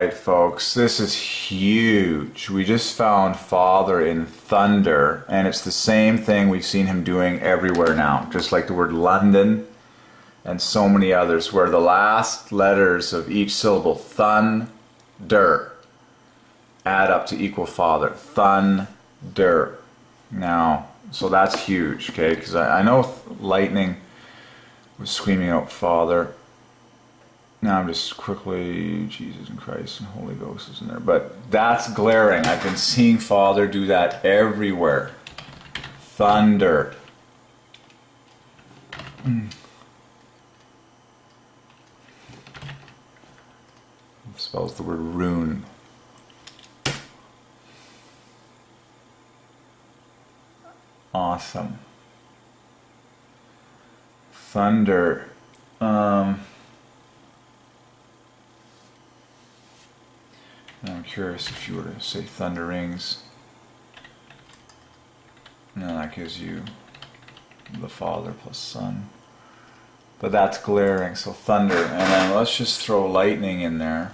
Right, folks, this is huge. We just found Father in thunder, and it's the same thing we've seen him doing everywhere now, just like the word London and so many others, where the last letters of each syllable, thunder, add up to equal Father. Thunder. Now, so that's huge, okay? Because I know lightning was screaming out Father. Now I'm just quickly, Jesus and Christ and Holy Ghost is in there. But that's glaring. I've been seeing Father do that everywhere. Thunder. Spells the word rune. Awesome. Thunder. I'm curious if you were to say thunderings. No, that gives you the Father plus Son. But that's glaring, so thunder. And then let's just throw lightning in there.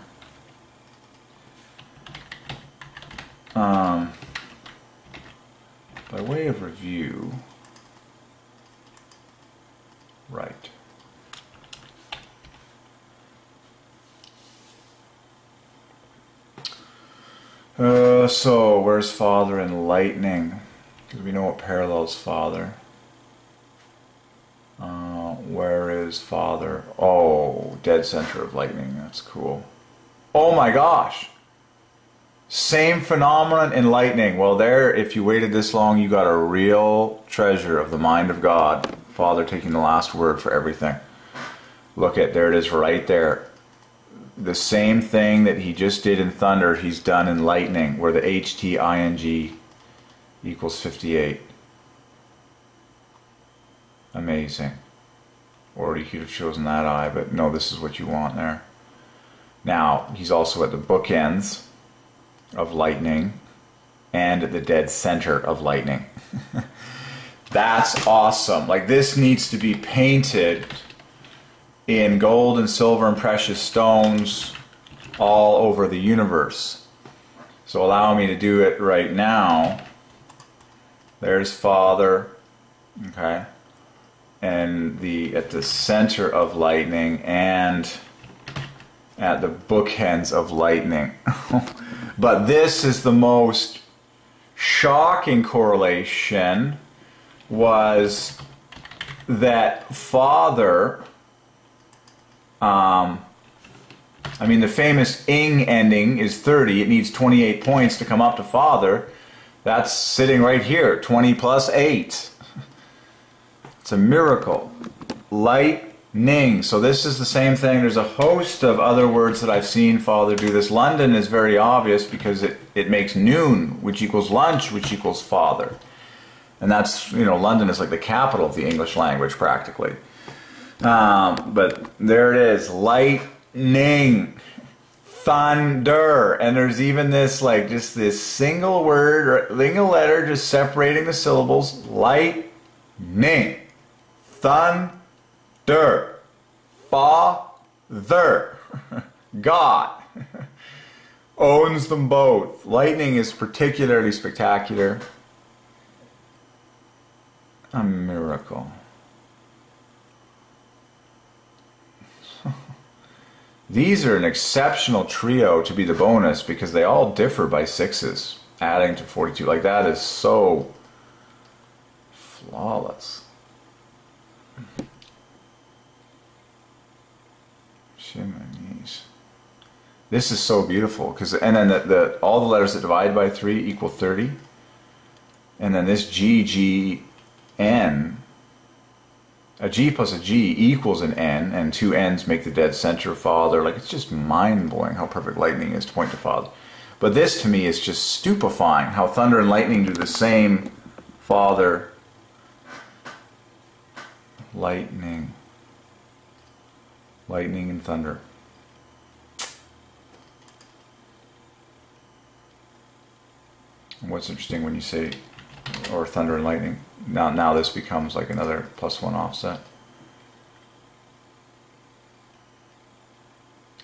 By way of review, right. So where's Father in lightning? Because we know what parallels Father. Where is Father? Oh, dead center of lightning. That's cool. Oh my gosh! Same phenomenon in lightning. Well, there, if you waited this long, you got a real treasure of the mind of God. Father taking the last word for everything. Look at, there it is right there. The same thing that he just did in thunder, he's done in lightning, where the HTING equals 58. Amazing. Or you could have chosen that I, but no, this is what you want there. Now, he's also at the bookends of lightning and at the dead center of lightning. That's awesome. Like, this needs to be painted in gold and silver and precious stones all over the universe. So allow me to do it right now. There's Father, okay, and at the center of lightning and at the bookends of lightning. But this is the most shocking correlation, was that Father, I mean, the famous ing ending is 30. It needs 28 points to come up to Father. That's sitting right here, 20 plus 8. It's a miracle. Lightning. So this is the same thing. There's a host of other words that I've seen Father do this. London is very obvious because it makes noon, which equals lunch, which equals Father. And that's, you know, London is like the capital of the English language practically. But there it is, lightning, thunder, and there's even this, like, just this single word, or single letter, just separating the syllables, lightning, thunder, Father, God, owns them both. Lightning is particularly spectacular. A miracle. These are an exceptional trio to be the bonus because they all differ by 6s, adding to 42. Like, that is so flawless. Shimonies. This is so beautiful because, and then all the letters that divide by 3 equal 30, and then this GGN. A G plus a G equals an N, and two N's make the dead center of Father. Like, it's just mind-blowing how perfect lightning is to point to Father. But this, to me, is just stupefying, how thunder and lightning do the same. Father, lightning, lightning and thunder. And what's interesting when you say, or thunder and lightning, now this becomes like another +1 offset.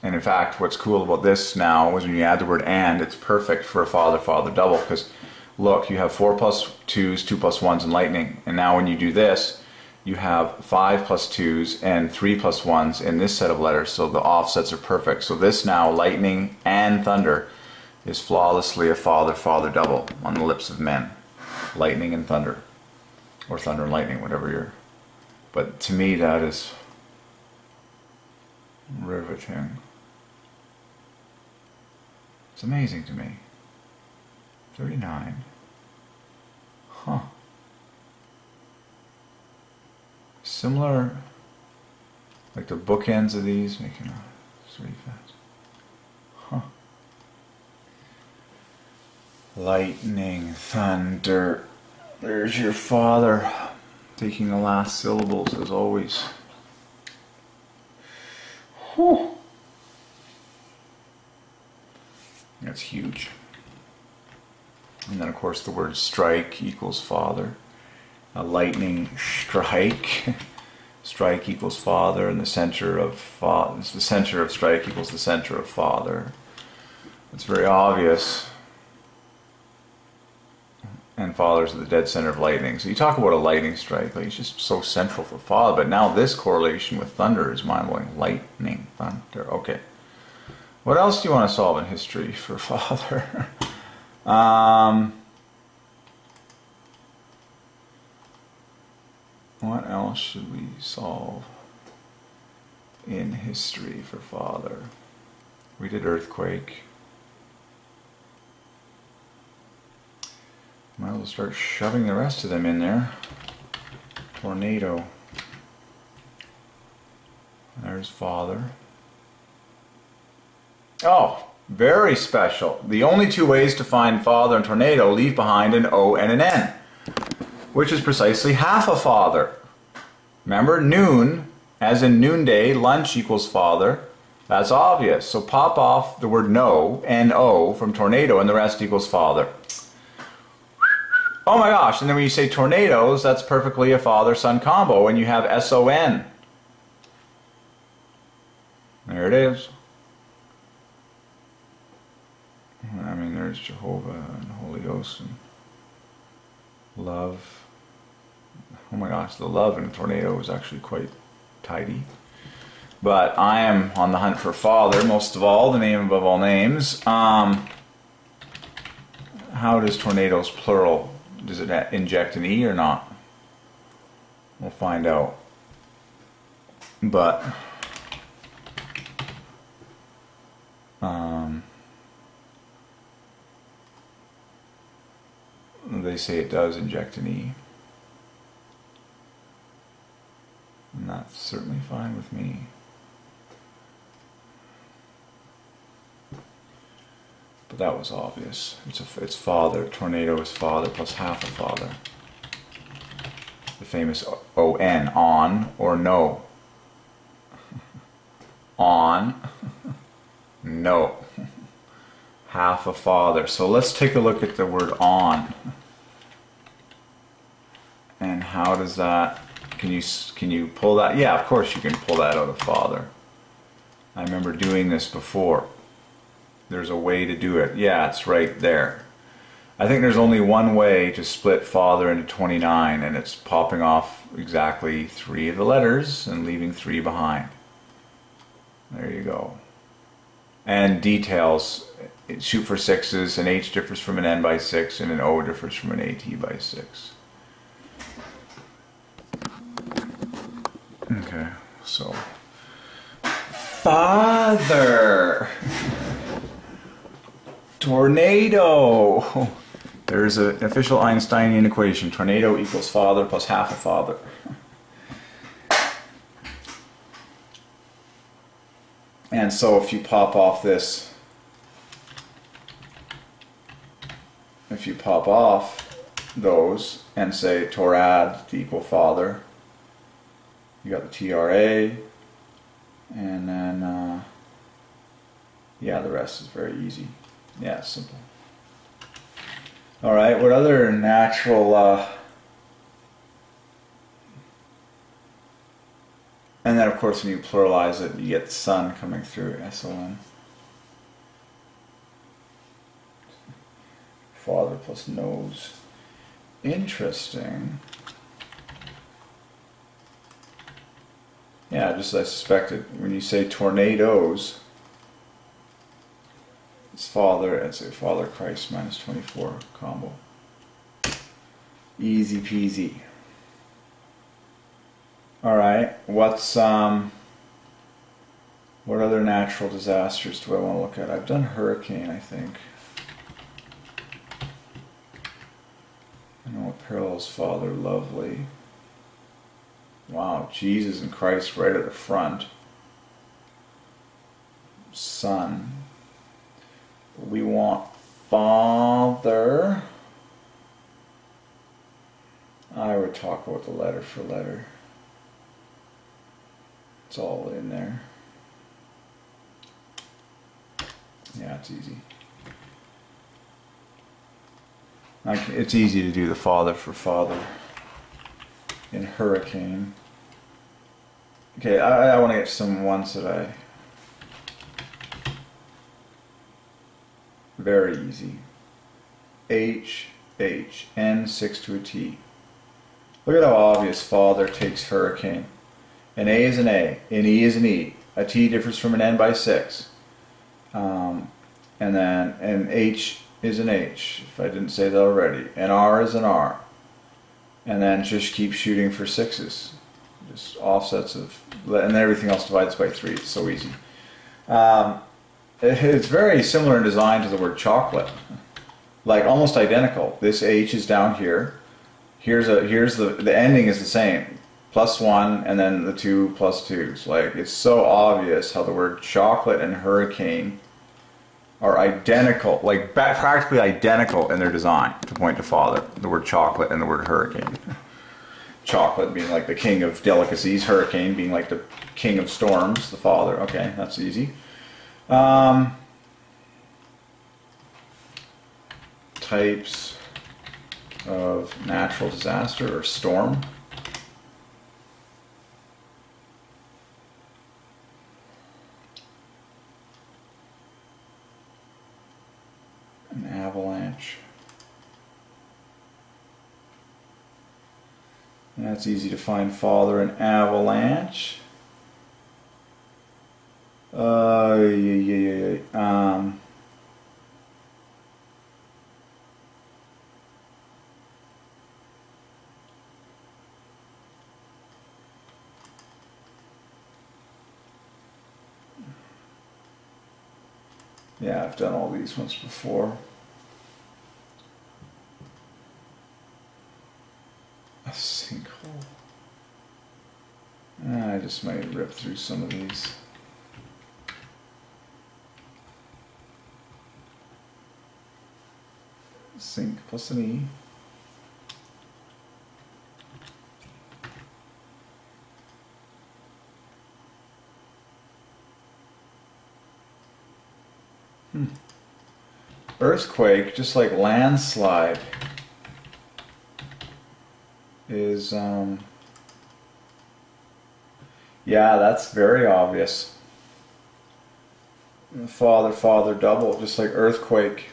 And in fact, what's cool about this now is when you add the word and, it's perfect for a father-father double, because look, you have 4 plus 2s, 2 plus 1s, and lightning. And now when you do this, you have 5 plus 2s and 3 plus 1s in this set of letters, so the offsets are perfect. So this now, lightning and thunder, is flawlessly a father-father double on the lips of men. Lightning and thunder. Or thunder and lightning, whatever you're... But to me, that is riveting. It's amazing to me. 39. Huh. Similar, like the bookends of these, making a really fast. Huh. Lightning, thunder. There's your father, taking the last syllables as always. Whew. That's huge. And then of course the word strike equals father. A lightning strike. Strike equals father, and the center of strike equals the center of father. It's very obvious. And father's at the dead center of lightning. So you talk about a lightning strike, like it's just so central for father. But now this correlation with thunder is mind-blowing. Lightning, thunder. Okay. What else do you want to solve in history for father? What else should we solve in history for father? We did earthquake. Might as well start shoving the rest of them in there. Tornado. There's father. Oh, very special. The only 2 ways to find father and tornado leave behind an O and an N, which is precisely half a father. Remember, noon, as in noonday, lunch equals father. That's obvious. So pop off the word no, N-O, from tornado, and the rest equals father. Oh my gosh, and then when you say tornadoes, that's perfectly a father-son combo, and you have S-O-N. There it is. I mean, there's Jehovah and Holy Ghost and love. Oh my gosh, the love in a tornado is actually quite tidy. But I am on the hunt for father, most of all, the name above all names. How does tornadoes plural? Does it inject an E or not? We'll find out. But they say it does inject an E. And that's certainly fine with me. But that was obvious. It's father. Tornado is father plus half a father. The famous O-N, on or no. On, no. Half a father. So let's take a look at the word on. And how does that, can you pull that? Yeah, of course you can pull that out of father. I remember doing this before. There's a way to do it. Yeah, it's right there. I think there's only one way to split father into 29, and it's popping off exactly 3 of the letters and leaving 3 behind. There you go. And details, shoot for 6s, an H differs from an N by 6, and an O differs from an AT by 6. Okay, so father. Tornado. There's an official Einsteinian equation. Tornado equals father plus half a father. And so if you pop off this, if you pop off those and say torad to equal father, you got the TRA, and then yeah, the rest is very easy. Yeah, it's simple. Alright, what other natural and then of of course, when you pluralize it, you get the Son coming through, S-O-N. Father plus nose. Interesting. Yeah, just as I suspected. When you say tornadoes, it's Father, it's a Father Christ minus 24 combo. Easy peasy. Alright, what other natural disasters do I want to look at? I've done hurricane, I think. I know what parallels Father, lovely. Wow, Jesus and Christ right at the front. Son. We want Father. I would talk about the letter for letter. It's all in there. Yeah, it's easy. It's easy to do the Father for Father in hurricane. Okay, I want to get some ones that I... Very easy. H, H, N, 6 to a T. Look at how obvious Father takes hurricane. An A is an A, an E is an E. A T differs from an N by 6. And then an H is an H, if I didn't say that already. An R is an R. And then just keep shooting for 6s. Just offsets of... And then everything else divides by 3. It's so easy. It's very similar in design to the word chocolate. Like almost identical. This H is down here. Here's the ending is the same. +1 and then the 2 plus 2s. Like it's so obvious how the word chocolate and hurricane are identical, like practically identical in their design to point to Father. The word chocolate and the word hurricane. Chocolate being like the king of delicacies, hurricane being like the king of storms, the Father. Okay, that's easy. Types of natural disaster or storm. An avalanche. And that's easy to find Father, an avalanche. Yeah, I've done all these ones before. A sinkhole. I just might rip through some of these. Sink plus an E. Earthquake, just like landslide, is, yeah, that's very obvious. Father, Father, double, just like earthquake.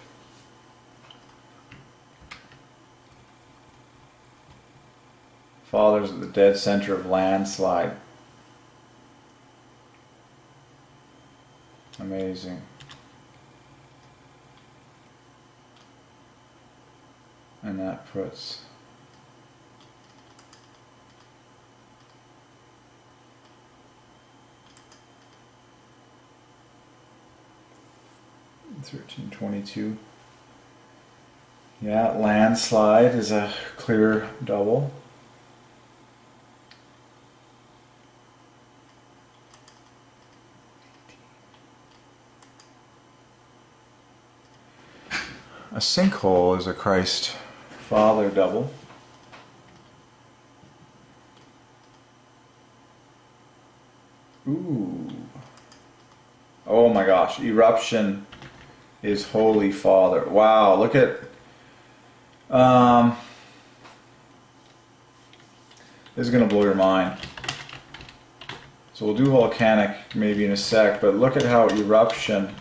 Father's at the dead center of landslide. Amazing. And that puts $13.22. Yeah, landslide is a clear double. A sinkhole is a Christ Father double. Ooh. Oh my gosh. Eruption is Holy Father. Wow, look at... this is going to blow your mind. So So we'll do volcanic maybe in a sec, but look at how eruption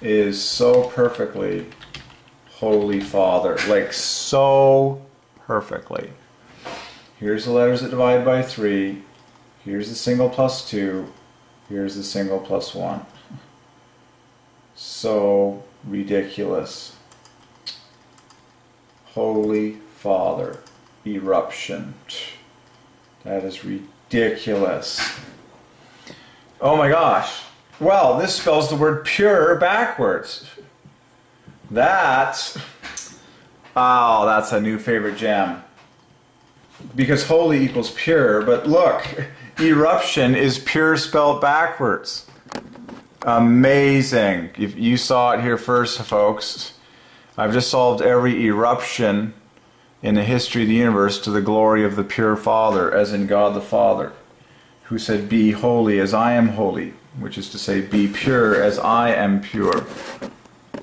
is so perfectly Holy Father. Like, so perfectly. Here's the letters that divide by 3. Here's the single plus 2. Here's the single plus 1. So ridiculous. Holy Father. Eruption. That is ridiculous. Oh my gosh. Well, this spells the word pure backwards. That's a new favorite gem. Because holy equals pure, but look, eruption is pure spelled backwards. Amazing. If you saw it here first, folks. I've just solved every eruption in the history of the universe to the glory of the pure Father, as in God the Father, who said, "Be holy as I am holy," which is to say, "Be pure as I am pure."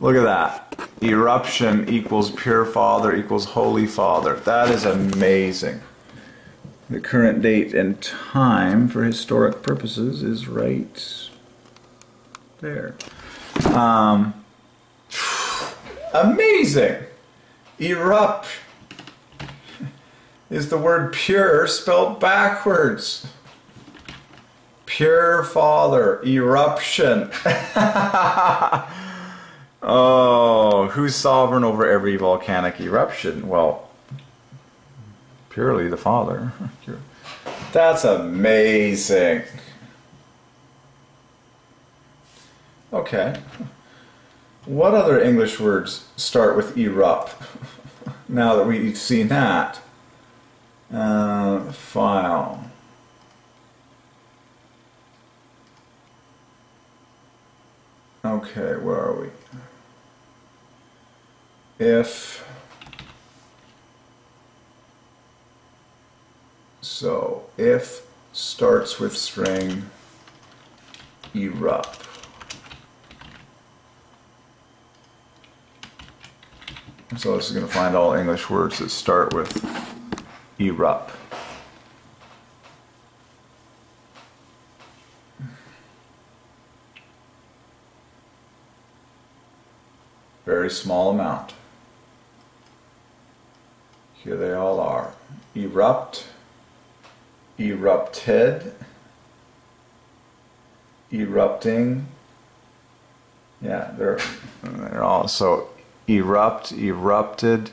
Look at that. Eruption equals pure Father equals Holy Father. That is amazing. The current date and time for historic purposes is right there. Amazing. Erupt is the word pure spelled backwards. Pure Father. Eruption. Oh, who's sovereign over every volcanic eruption? Well, purely the Father. That's amazing. Okay. What other English words start with erupt? Now that we've seen that. File. Okay, where are we? If so, if starts with string erupt. So this is going to find all English words that start with erupt. Very small amount. Here they all are. Erupt, erupted, erupting. Yeah, they're all so erupt, erupted,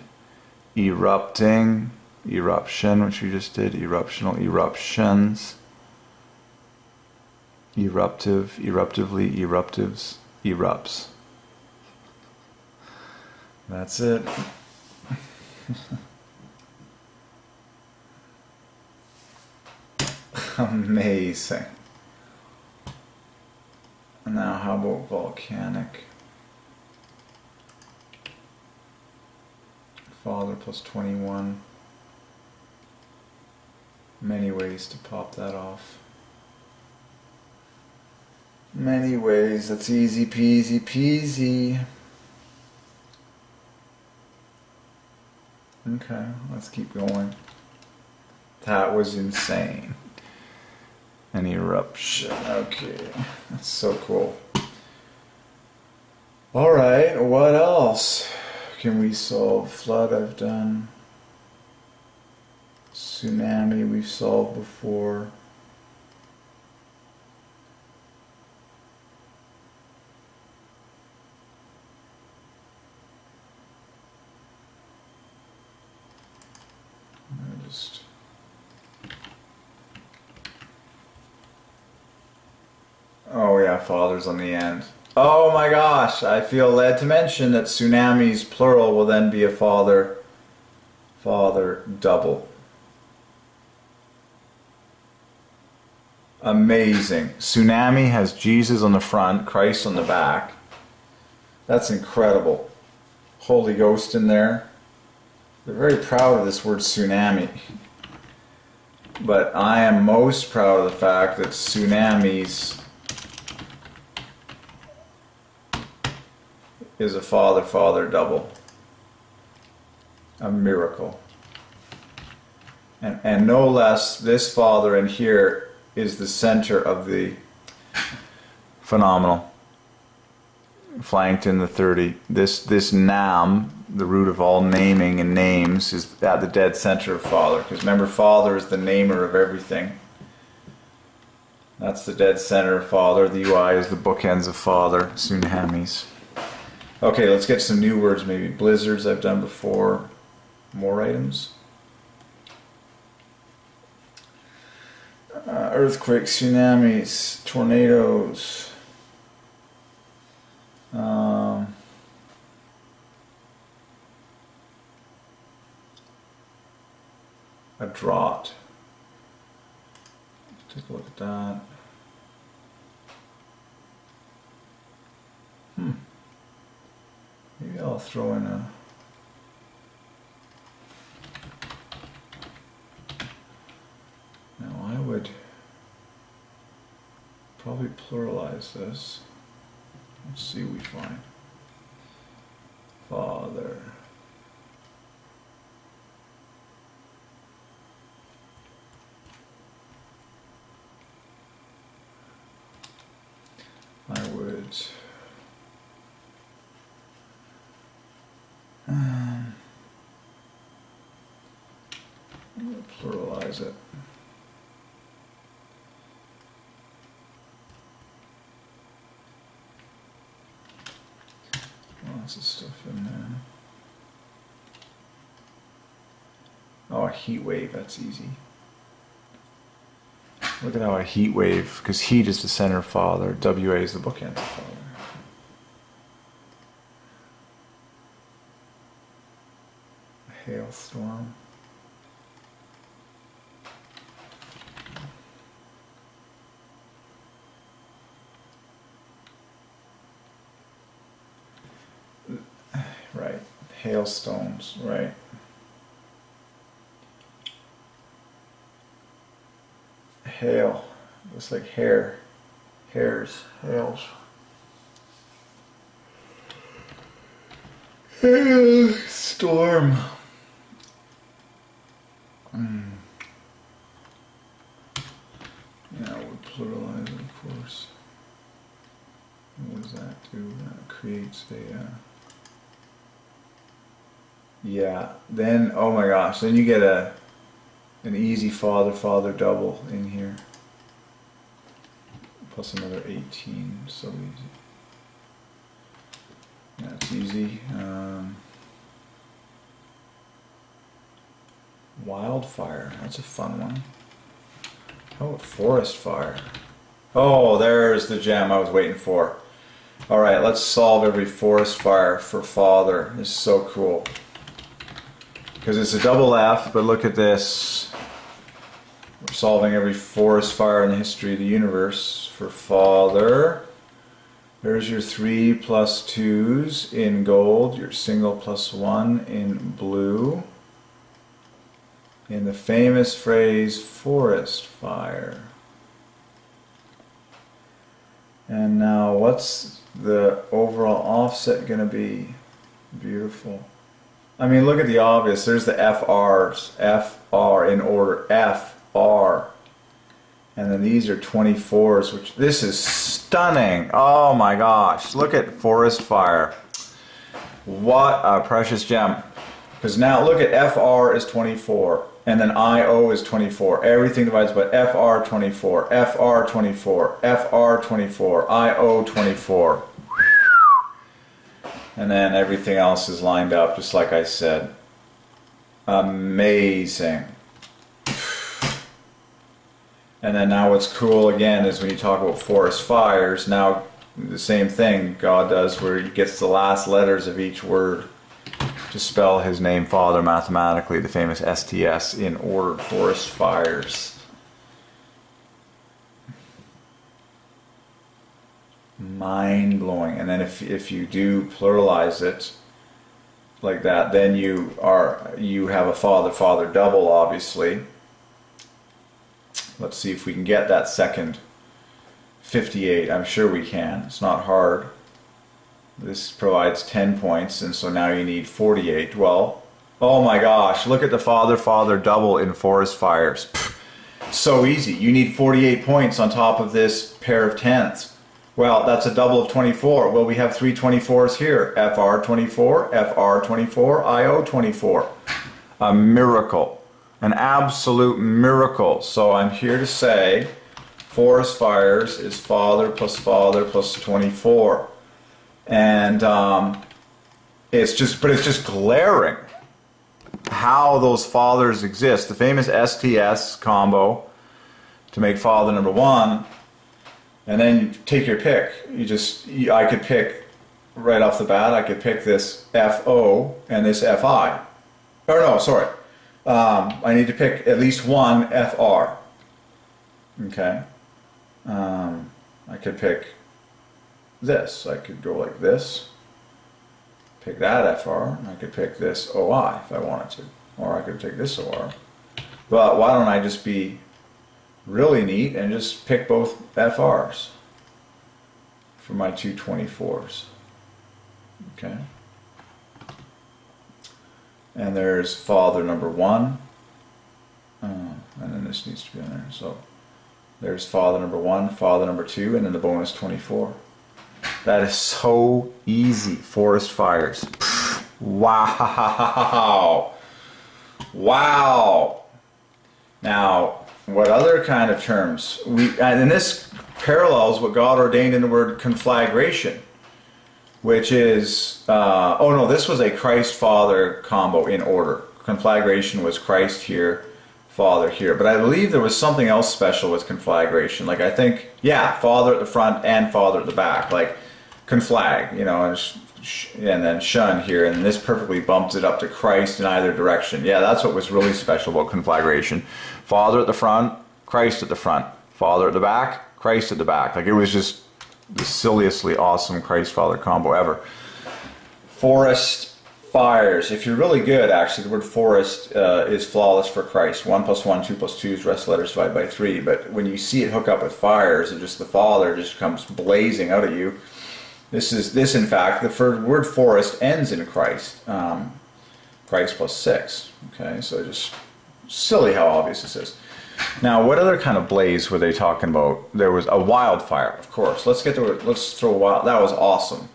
erupting, eruption, which we just did, eruptional, eruptions, eruptive, eruptively, eruptives, erupts. That's it. Amazing. Now how about volcanic? Father plus 21. Many ways to pop that off. Many ways. That's easy peasy peasy. Okay, let's keep going. That was insane. An eruption. Okay, that's so cool. Alright, what else can we solve? Flood I've done. Tsunami we've solved before. Oh yeah, Father's on the end. Oh my gosh, I feel led to mention that tsunamis plural will then be a Father double. Amazing. Tsunami has Jesus on the front, Christ on the back. That's incredible. Holy Ghost in there. They're very proud of this word tsunami. But I am most proud of the fact that tsunamis is a Father double. A miracle. And no less, this Father in here is the center of the phenomenal. Flanked in the 30. This nam, the root of all naming and names, is at the dead center of Father. Because remember, Father is the namer of everything. That's the dead center of Father. The UI is the bookends of Father. Tsunamis. Okay, let's get some new words maybe. Blizzards I've done before. More items. Earthquakes, tsunamis, tornadoes. A drought. Take a look at that. Maybe I'll throw in a... Now I would probably pluralize this. Let's see what we find. Father. I would pluralize it. Lots of stuff in there. Oh, a heat wave, that's easy. Look at how a heat wave, because heat is the center of Father, WA is the bookend of Father. A hailstorm. Right, hailstones, right. Hail, looks like hair, hairs, hails. Storm. Yeah, we'll pluralize it, of course. What does that do? That creates a... yeah, then, oh my gosh, then you get an easy father double in here. Plus another 18, so easy. That's easy. Wildfire, that's a fun one. How about forest fire? Oh, there's the gem I was waiting for. Alright, let's solve every forest fire for Father. This is so cool. Because it's a double F, but look at this. We're solving every forest fire in the history of the universe for Father. There's your 3 plus 2s in gold, your single plus 1 in blue. In the famous phrase, forest fire. And now what's the overall offset going to be? Beautiful. I mean, look at the obvious. There's the FRs. FR in order. FR. And then these are 24s, which this is stunning. Oh my gosh. Look at forest fire. What a precious gem. Because now look at FR is 24. And then IO is 24. Everything divides by FR 24. FR 24. FR 24. IO 24. And then everything else is lined up just like I said. Amazing. And then now what's cool again is when you talk about forest fires, now the same thing God does where he gets the last letters of each word to spell his name Father mathematically, the famous STS in order, forest fires. Mind-blowing. And then if you do pluralize it like that, then you have a father double, obviously. Let's see if we can get that second 58. I'm sure we can. It's not hard. This provides 10 points, and so now you need 48. Well, oh my gosh, look at the father double in forest fires. So easy. You need 48 points on top of this pair of 10s. Well, that's a double of 24. Well, we have 3 24s here. FR 24, FR 24, IO 24. A miracle. An absolute miracle. So I'm here to say forest fires is father plus 24. And it's just glaring how those fathers exist. The famous STS combo to make father number 1, and then you take your pick. I could pick right off the bat. I could pick this FO and this FI. Or no, sorry. I need to pick at least one FR. Okay. I could pick this. I could go like this. Pick that FR. I could pick this OI if I wanted to. Or I could take this OR. But why don't I just be really neat and just pick both FRs for my 2 24s. Okay. And there's father number 1. And then this needs to be on there. So there's father number 1, father number 2, and then the bonus 24. That is so easy. Forest fires. Wow. Wow. Now, what other kind of terms? And this parallels what God ordained in the word conflagration, which is, oh no, this was a Christ-Father combo in order. Conflagration was Christ here, Father here. But I believe there was something else special with conflagration. Like I think, yeah, Father at the front and Father at the back. Like conflag, you know, and then shun here. And this perfectly bumps it up to Christ in either direction. Yeah, that's what was really special about conflagration. Father at the front, Christ at the front. Father at the back, Christ at the back. Like it was just the silliestly awesome Christ-Father combo ever. Forest fires. If you're really good, actually, the word forest is flawless for Christ. 1 plus 1, 2 plus 2 is rest letters divided by 3. But when you see it hook up with fires, and just the Father just comes blazing out at you. This in fact, the word forest ends in Christ. Christ plus 6. Okay, so just silly how obvious this is. Now, what other kind of blaze were they talking about? There was a wildfire, of course. Let's throw a wild. That was awesome.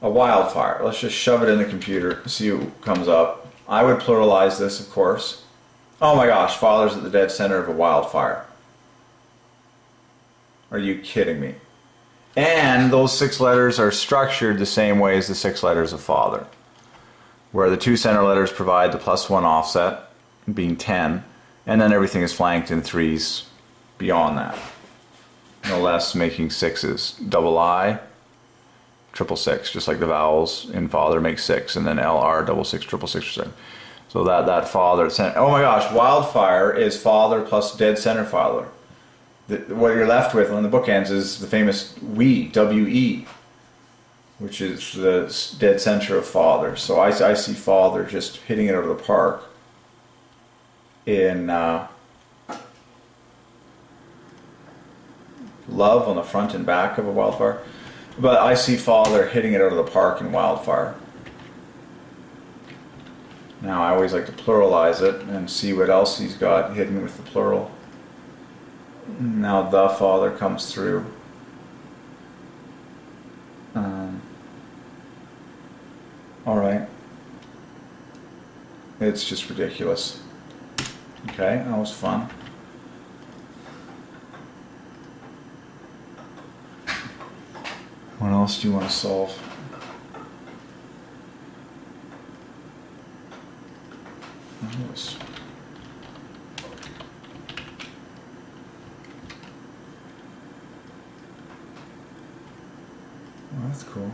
A wildfire. Let's just shove it in the computer, see what comes up. I would pluralize this, of course. Oh my gosh, Father's at the dead center of a wildfire. Are you kidding me? And those 6 letters are structured the same way as the 6 letters of Father, where the 2 center letters provide the +1 offset, being 10, and then everything is flanked in 3s beyond that. No less, making 6s. Double I, 666, just like the vowels in Father make 6, and then LR, 66, 666. So that Father, oh my gosh, wildfire is Father plus dead center Father. What you're left with on the bookends is the famous we, W-E, which is the dead center of Father. So I see Father just hitting it out of the park in love on the front and back of a wildfire. But I see Father hitting it out of the park in wildfire. Now I always like to pluralize it and see what else he's got hidden with the plural. Now the Father comes through. Alright. It's just ridiculous. Okay, that was fun. What else do you want to solve? Yes. Oh, that's cool.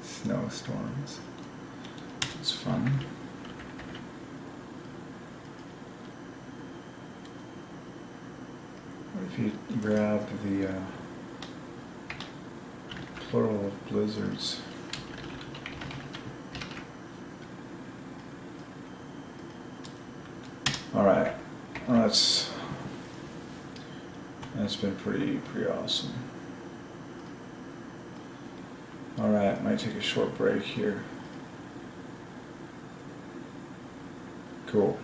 Snowstorms. It's fun. What if you grab the plural of blizzards? Alright, let's That's been pretty awesome. Alright, might take a short break here. Cool.